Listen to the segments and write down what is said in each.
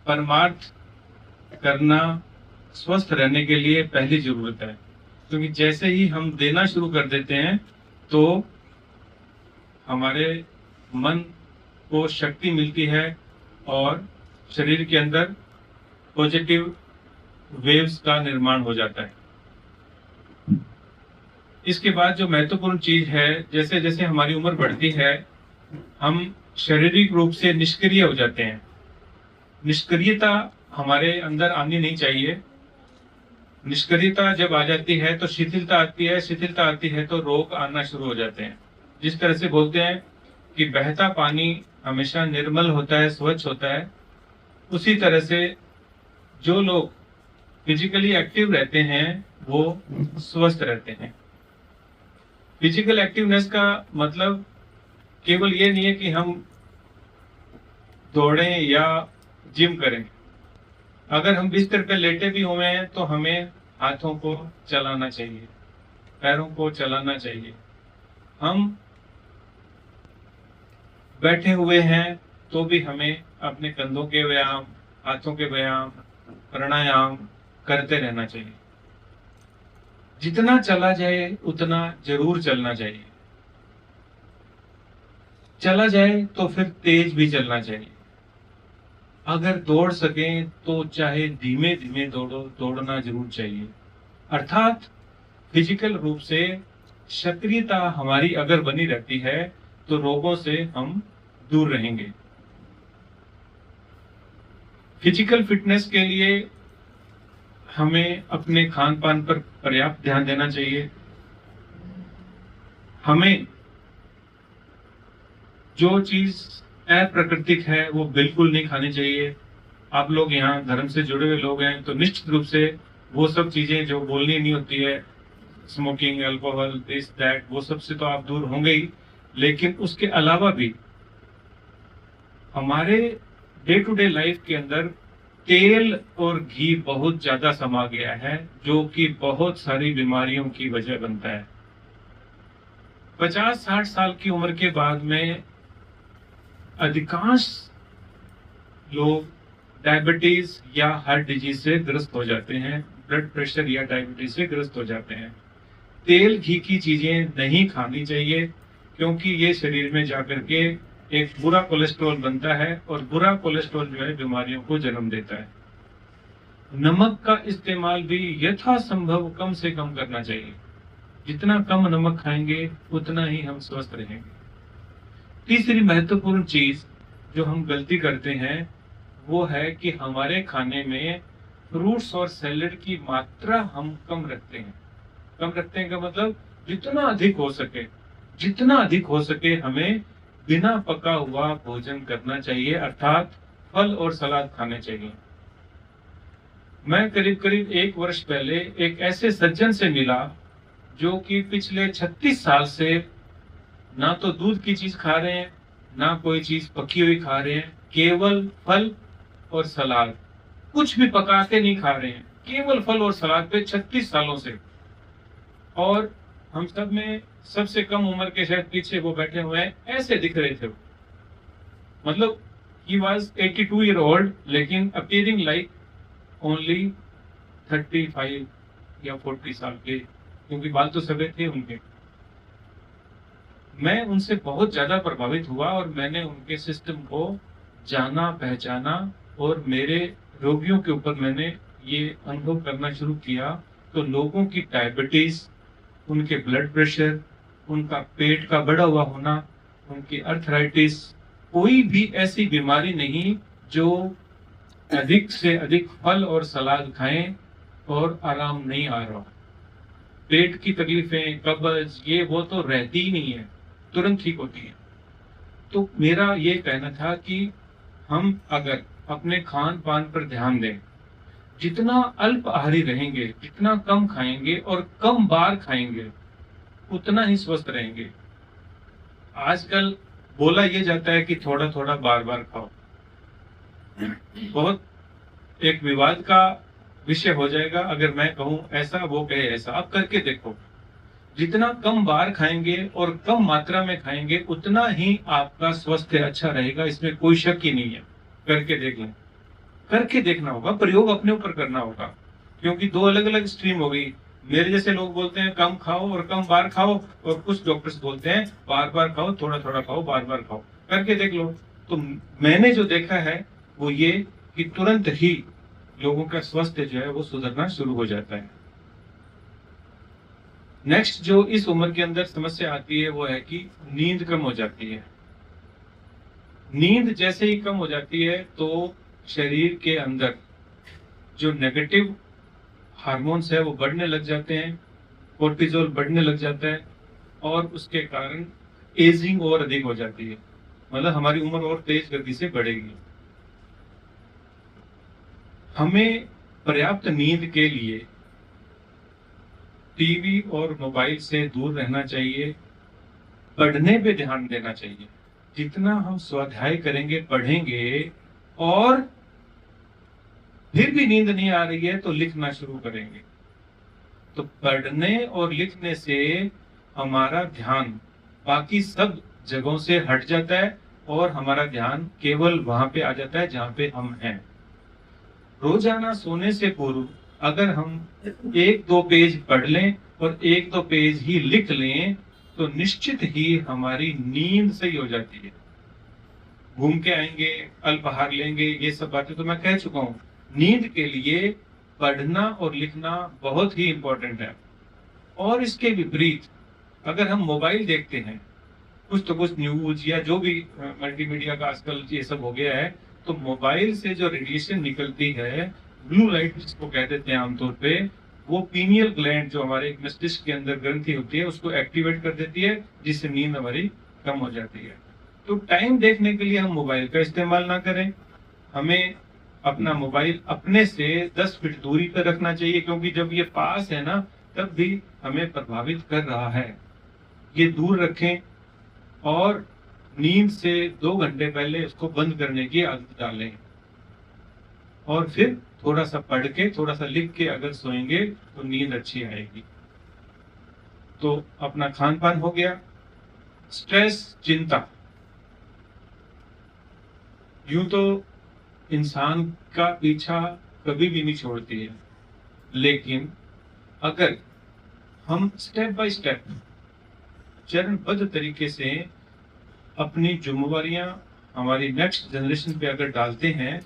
परमार्थ करना स्वस्थ रहने के लिए पहली जरूरत है, क्योंकि जैसे ही हम देना शुरू कर देते हैं तो हमारे मन को शक्ति मिलती है और शरीर के अंदर पॉजिटिव वेव्स का निर्माण हो जाता है। इसके बाद जो महत्वपूर्ण चीज है, जैसे जैसे हमारी उम्र बढ़ती है हम शारीरिक रूप से निष्क्रिय हो जाते हैं। निष्क्रियता हमारे अंदर आनी नहीं चाहिए। निष्क्रियता जब आ जाती है तो शिथिलता आती है, शिथिलता आती है तो रोग आना शुरू हो जाते हैं। जिस तरह से बोलते हैं कि बहता पानी हमेशा निर्मल होता है, स्वच्छ होता है, उसी तरह से जो लोग फिजिकली एक्टिव रहते हैं वो स्वस्थ रहते हैं। फिजिकल एक्टिवनेस का मतलब केवल ये नहीं है कि हम दौड़ें या जिम करें। अगर हम बिस्तर पर लेटे भी हुए हैं तो हमें हाथों को चलाना चाहिए, पैरों को चलाना चाहिए। हम बैठे हुए हैं तो भी हमें अपने कंधों के व्यायाम, हाथों के व्यायाम, प्राणायाम करते रहना चाहिए। जितना चला जाए उतना जरूर चलना चाहिए। चला जाए तो फिर तेज भी चलना चाहिए। अगर दौड़ सकें तो चाहे धीमे धीमे दौड़ो, दौड़ना जरूर चाहिए। अर्थात फिजिकल रूप से सक्रियता हमारी अगर बनी रहती है तो रोगों से हम दूर रहेंगे। फिजिकल फिटनेस के लिए हमें अपने खान पान पर पर्याप्त ध्यान देना चाहिए। हमें जो चीज अप्राकृतिक है वो बिल्कुल नहीं खानी चाहिए। आप लोग यहाँ धर्म से जुड़े हुए लोग हैं तो निश्चित रूप से वो सब चीजें जो बोलनी नहीं होती है, स्मोकिंग, अल्कोहल, दिस दैट, वो सब से तो आप दूर होंगे ही। लेकिन उसके अलावा भी हमारे डे टू डे लाइफ के अंदर तेल और घी बहुत ज्यादा समा गया है, जो कि बहुत सारी बीमारियों की वजह बनता है। 50-60 साल की उम्र के बाद में अधिकांश लोग डायबिटीज या हार्ट डिजीज से ग्रस्त हो जाते हैं, ब्लड प्रेशर या डायबिटीज से ग्रस्त हो जाते हैं। तेल घी की चीजें नहीं खानी चाहिए, क्योंकि ये शरीर में जाकर के एक बुरा कोलेस्ट्रॉल बनता है और बुरा कोलेस्ट्रॉल जो है बीमारियों को जन्म देता है। नमक का इस्तेमाल भी यथासंभव कम से कम करना चाहिए। जितना कम नमक खाएंगे उतना ही हम स्वस्थ रहेंगे। तीसरी महत्वपूर्ण चीज जो हम गलती करते हैं वो है कि हमारे खाने में फ्रूट्स और सैलेड की मात्रा हम कम रखते हैं। कम रखते हैं का मतलब जितना अधिक हो सके हमें बिना पका हुआ भोजन करना चाहिए, अर्थात फल और सलाद खाने चाहिए। मैं करीब करीब 1 वर्ष पहले एक ऐसे सज्जन से मिला जो कि पिछले 36 साल से ना तो दूध की चीज खा रहे हैं, ना कोई चीज पकी हुई खा रहे हैं, केवल फल और सलाद, कुछ भी पका के नहीं खा रहे हैं, केवल फल और सलाद पे 36 सालों से। और हम सब में सबसे कम उम्र के शायद पीछे वो बैठे हुए हैं, ऐसे दिख रहे थे। मतलब ही वॉज 82 ईयर ओल्ड, लेकिन अपीयरिंग लाइक ओनली 35 या 40 साल के, क्योंकि बाल तो सफेद थे उनके। मैं उनसे बहुत ज्यादा प्रभावित हुआ और मैंने उनके सिस्टम को जाना, पहचाना और मेरे रोगियों के ऊपर मैंने ये अनुभव करना शुरू किया। तो लोगों की डायबिटीज, उनके ब्लड प्रेशर, उनका पेट का बढ़ा हुआ होना, उनकी अर्थराइटिस, कोई भी ऐसी बीमारी नहीं जो अधिक से अधिक फल और सलाद खाएं और आराम नहीं आ रहा। पेट की तकलीफें, कब्ज, ये वो तो रहती ही नहीं है, तुरंत ठीक होती है। तो मेरा ये कहना था कि हम अगर अपने खान पान पर ध्यान दें, जितना अल्प आहारी रहेंगे, जितना कम खाएंगे और कम बार खाएंगे, उतना ही स्वस्थ रहेंगे। आजकल बोला यह जाता है कि थोड़ा थोड़ा बार बार खाओ। बहुत एक विवाद का विषय हो जाएगा अगर मैं कहूं ऐसा, वो कहे ऐसा। आप करके देखो, जितना कम बार खाएंगे और कम मात्रा में खाएंगे उतना ही आपका स्वास्थ्य अच्छा रहेगा, इसमें कोई शक ही नहीं है। करके देख लें। करके देखना होगा, प्रयोग अपने ऊपर करना होगा, क्योंकि दो अलग अलग स्ट्रीम हो गई। मेरे जैसे लोग बोलते हैं कम खाओ और कम बार खाओ, और कुछ डॉक्टर्स बोलते हैं बार बार खाओ, थोड़ा थोड़ा खाओ, बार बार खाओ, करके देख लो। तो मैंने जो देखा है वो ये कि तुरंत ही लोगों का स्वास्थ्य जो है वो सुधरना शुरू हो जाता है। नेक्स्ट जो इस उम्र के अंदर समस्या आती है वो है कि नींद कम हो जाती है। नींद जैसे ही कम हो जाती है तो शरीर के अंदर जो नेगेटिव हार्मोन्स है वो बढ़ने लग जाते हैं, कोर्टिजोल बढ़ने लग जाता है, और उसके कारण एजिंग और अधिक हो जाती है, मतलब हमारी उम्र और तेज गति से बढ़ेगी। हमें पर्याप्त नींद के लिए टीवी और मोबाइल से दूर रहना चाहिए, पढ़ने पे ध्यान देना चाहिए। जितना हम स्वाध्याय करेंगे, पढ़ेंगे, और फिर भी नींद नहीं आ रही है तो लिखना शुरू करेंगे। तो पढ़ने और लिखने से हमारा ध्यान बाकी सब जगहों से हट जाता है और हमारा ध्यान केवल वहां पे आ जाता है जहां पे हम हैं। रोजाना सोने से पूर्व अगर हम 1-2 पेज पढ़ लें और 1-2 पेज ही लिख लें तो निश्चित ही हमारी नींद सही हो जाती है। घूम के आएंगे, अल्पाहार लेंगे, ये सब बातें तो मैं कह चुका हूं। नींद के लिए पढ़ना और लिखना बहुत ही इंपॉर्टेंट है। और इसके विपरीत अगर हम मोबाइल देखते हैं, कुछ तो कुछ न्यूज या जो भी मल्टीमीडिया का आजकल ये सब हो गया है, तो मोबाइल से जो रेडिएशन निकलती है, ब्लू लाइट जिसको कह देते हैं आमतौर पे, वो पीनियल ग्लैंड जो हमारे मस्तिष्क के अंदर ग्रंथि होती है उसको एक्टिवेट कर देती है, जिससे नींद हमारी कम हो जाती है। तो टाइम देखने के लिए हम मोबाइल का इस्तेमाल ना करें। हमें अपना मोबाइल अपने से 10 फीट दूरी पर रखना चाहिए, क्योंकि जब ये पास है ना तब भी हमें प्रभावित कर रहा है। ये दूर रखें और नींद से 2 घंटे पहले उसको बंद करने की आदत डालें, और फिर थोड़ा सा पढ़ के, थोड़ा सा लिख के अगर सोएंगे तो नींद अच्छी आएगी। तो अपना खान पान हो गया। स्ट्रेस, चिंता, यूं तो इंसान का पीछा कभी भी नहीं छोड़ती है, लेकिन अगर हम स्टेप बाय स्टेप चरणबद्ध तरीके से अपनी जिम्मेवारियां हमारी नेक्स्ट जनरेशन पे अगर डालते हैं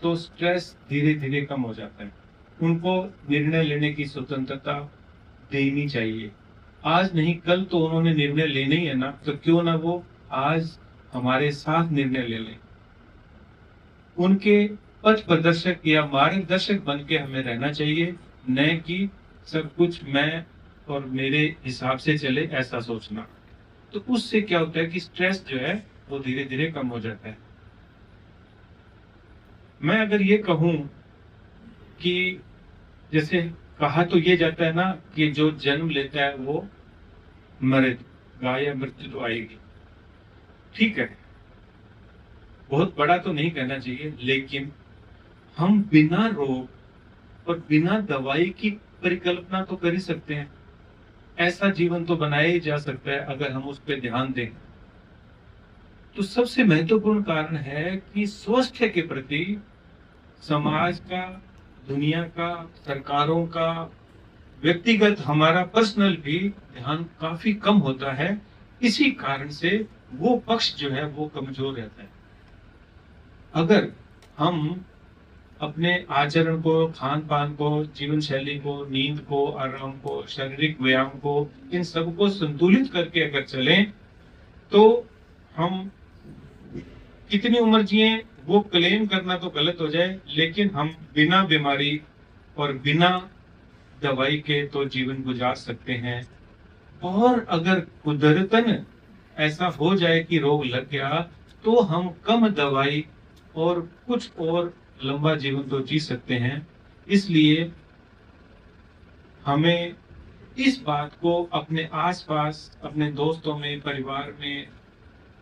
तो स्ट्रेस धीरे धीरे कम हो जाता है। उनको निर्णय लेने की स्वतंत्रता देनी चाहिए। आज नहीं कल तो उन्होंने निर्णय लेने ही है ना, तो क्यों ना वो आज हमारे साथ निर्णय ले लें। उनके पथ प्रदर्शक या मार्गदर्शक बन के हमें रहना चाहिए, न कि सब कुछ मैं और मेरे हिसाब से चले ऐसा सोचना। तो उससे क्या होता है कि स्ट्रेस जो है वो धीरे धीरे कम हो जाता है। मैं अगर ये कहूं कि जैसे कहा तो ये जाता है ना कि जो जन्म लेता है वो मरेगा या मृत्यु तो आएगी। ठीक है, बहुत बड़ा तो नहीं कहना चाहिए, लेकिन हम बिना रोग और बिना दवाई की परिकल्पना तो कर ही सकते हैं। ऐसा जीवन तो बनाया ही जा सकता है अगर हम उस पर ध्यान दें। तो सबसे महत्वपूर्ण कारण है कि स्वास्थ्य के प्रति समाज का, दुनिया का, सरकारों का, व्यक्तिगत हमारा पर्सनल भी ध्यान काफी कम होता है। इसी कारण से वो पक्ष जो है वो कमजोर रहता है। अगर हम अपने आचरण को, खान पान को, जीवन शैली को, नींद को, आराम को, शारीरिक व्यायाम को, इन सबको संतुलित करके अगर चलें तो हम कितनी उम्र जिए वो क्लेम करना तो गलत हो जाए, लेकिन हम बिना बीमारी और बिना दवाई के तो जीवन गुजार सकते हैं। और अगर कुदरतन ऐसा हो जाए कि रोग लग गया तो हम कम दवाई और कुछ और लंबा जीवन तो जी सकते हैं। इसलिए हमें इस बात को अपने आसपास, अपने दोस्तों में, परिवार में,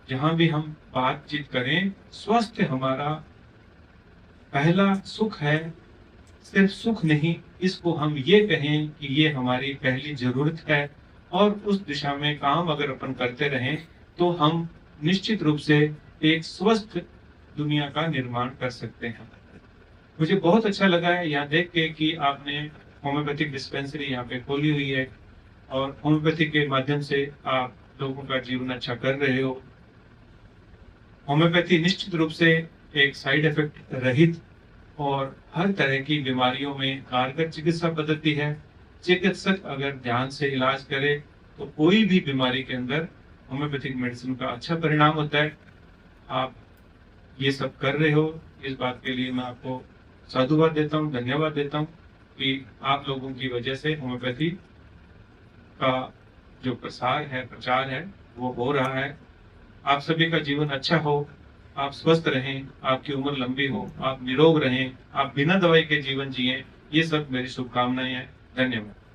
जहां भी हम बातचीत करें, स्वास्थ्य हमारा पहला सुख है। सिर्फ सुख नहीं, इसको हम ये कहें कि ये हमारी पहली जरूरत है, और उस दिशा में काम अगर अपन करते रहें तो हम निश्चित रूप से एक स्वस्थ दुनिया का निर्माण कर सकते हैं। मुझे बहुत अच्छा लगा है यहाँ देख के कि आपने होम्योपैथिक डिस्पेंसरी यहाँ पे खोली हुई है और होम्योपैथी के माध्यम से आप लोगों का जीवन अच्छा कर रहे हो। होम्योपैथी निश्चित रूप से एक साइड इफेक्ट रहित और हर तरह की बीमारियों में कारगर चिकित्सा पद्धति है। चिकित्सक अगर ध्यान से इलाज करे तो कोई भी बीमारी के अंदर होम्योपैथिक मेडिसिन का अच्छा परिणाम होता है। आप ये सब कर रहे हो, इस बात के लिए मैं आपको साधुवाद देता हूँ, धन्यवाद देता हूँ कि आप लोगों की वजह से होम्योपैथी का जो प्रचार है वो हो रहा है। आप सभी का जीवन अच्छा हो, आप स्वस्थ रहें, आपकी उम्र लंबी हो, आप निरोग रहें, आप बिना दवाई के जीवन जिएं, ये सब मेरी शुभकामनाएं हैं। धन्यवाद।